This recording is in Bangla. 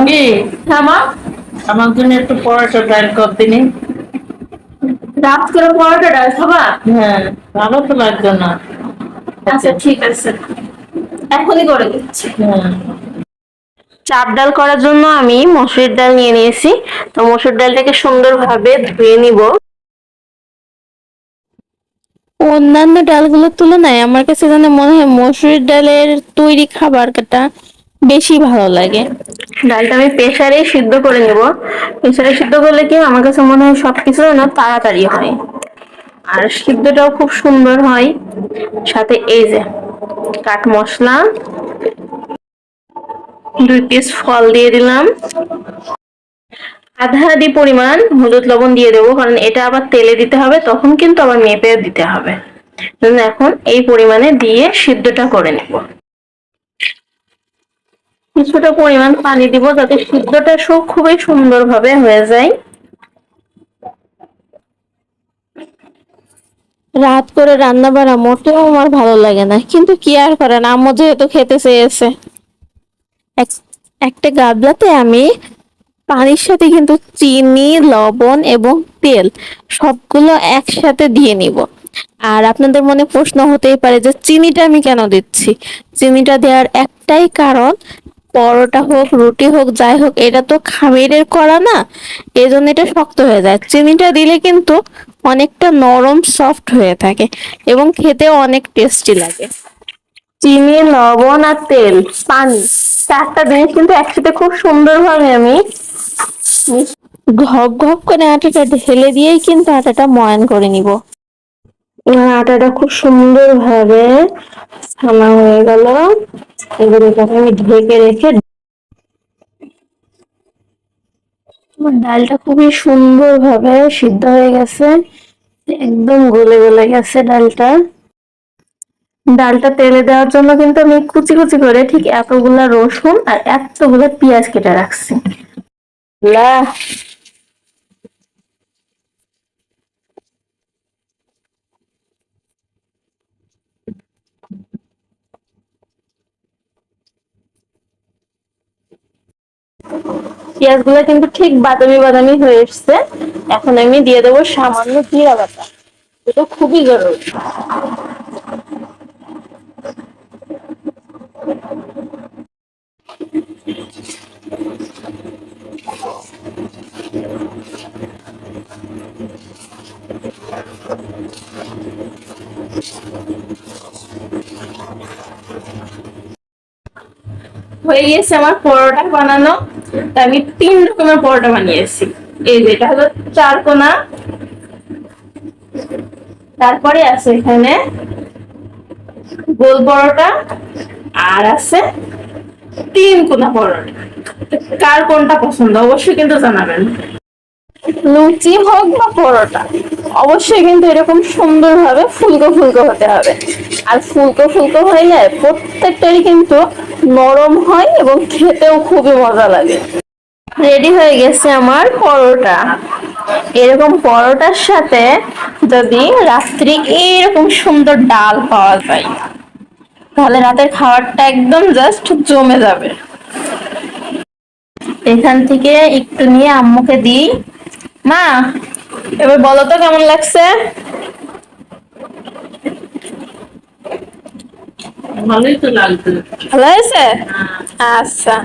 কি থামা। আমার জন্য একটু পরোটা ডাল কর দিনি। রাত করে পরোটা ডাল খাবা? হ্যাঁ, ভালো তো লাগবে না। আচ্ছা ঠিক আছে, এখনই করে দিচ্ছি। হ্যাঁ, চাপ ডাল করার জন্য আমি মসুর ডাল নিয়ে নিয়েছি। তো মসুর ডালটাকে সুন্দরভাবে ধুয়ে নিব। অন্যান্য ডালগুলোর তুলনায় আমার কাছে যেন মনে হয় মসুর ডালের তৈরি খাবারটা বেশি ভালো লাগে। ডালটা আমি প্রেসারে সিদ্ধ করে নেব। প্রেসারে সিদ্ধ করলে কি আমার কাছে মনে হয় সবকিছু না তাড়াতাড়ি হয়, আর সিদ্ধটাও খুব সুন্দর হয়। সাথে এই যে কাঠ মশলা, 2 পিস ফল দিয়ে দিলাম, আধা আধি পরিমাণ হলুদ লবণ দিয়ে দেবো, কারণ এটা আবার তেলে দিতে হবে, তখন কিন্তু আবার মেপে দিতে হবে। এখন এই পরিমাণে দিয়ে সিদ্ধটা করে নেব। কিছুটা পরিমাণ পানি দিব যাতে সিদ্ধটা খুবই সুন্দরভাবে হয়ে যায়। রাত করে রান্না বান্না মোটেও আমার ভালো লাগে না, কিন্তু কি আর করেন, আম্মু যেহেতু খেতে চেয়েছে। একটা গাবলাতে আমি পানির সাথে কিন্তু চিনি, লবণ এবং তেল সবগুলো একসাথে দিয়ে নিব। আর আপনাদের মনে প্রশ্ন হতেই পারে যে চিনিটা আমি কেন দিচ্ছি। চিনিটা দেওয়ার একটাই কারণ, পরোটা হোক রুটি হোক যাই হোক এটা তো খামিরের করা না, এই জন্য এটা শক্ত হয়ে যায়। চিনিটা দিলে কিন্তু অনেকটা নরম সফট হয়ে থাকে এবং খেতেও অনেক টেস্টি লাগে। চিনি, লবণ আর তেল, পানি, 4টা জিনিস কিন্তু একসাথে খুব সুন্দরভাবে আমি ঘপ ঘপ করে আটাটা ঢেলে দিয়েই কিন্তু আটাটা ময়ান করে নিব। আটাটা খুব সুন্দরভাবে ছানা হয়ে গেল। এগুলোকে আমি ঢেকে রেখে, আমার ডালটা খুবই সুন্দরভাবে সিদ্ধ হয়ে গেছে, একদম গলে গলে গেছে ডালটা। ডালটা তেলে দেওয়ার জন্য কিন্তু আমি কুচি কুচি করে ঠিক এতগুলা রসুন আর এতগুলা পেঁয়াজ কেটে রাখছি। পেঁয়াজগুলো কিন্তু ঠিক বাদামি বাদামি হয়ে এসছে। এখন আমি দিয়ে দেবো সামান্য জিরা বাটা, এটা খুবই জরুরি। হয়ে গিয়েছে আমার পরোটা বানানো। তা আমি 3 রকমের পরোটা বানিয়েছি। এই যে এটা হলো 4 কোনা, তারপরে আছে এখানে গোল পরোটা, আর আছে 3 কোনা পরোটা। কার কোনটা পছন্দ অবশ্যই কিন্তু জানাবেন। লুচি হোক বা পরোটা, অবশ্যই কিন্তু এরকম সুন্দরভাবে ফুলকো ফুলকো হতে হবে। আর ফুলকো ফুলকো হইলে প্রত্যেকটারই কিন্তু নরম হয় এবং খেতেও খুবই মজা লাগে। রেডি হয়ে গেছে আমার পরোটা। এরকম পরোটার সাথে যদি রাত্রি এইরকম সুন্দর ডাল পাওয়া যায়, তাহলে রাতের খাবারটা একদম জাস্ট জমে যাবে। এখান থেকে একটু নিয়ে আম্মুকে দিই। মা, এবার বলো তো কেমন লাগছে? ভালোই তো লাগবে। ভালো হয়েছে? আচ্ছা।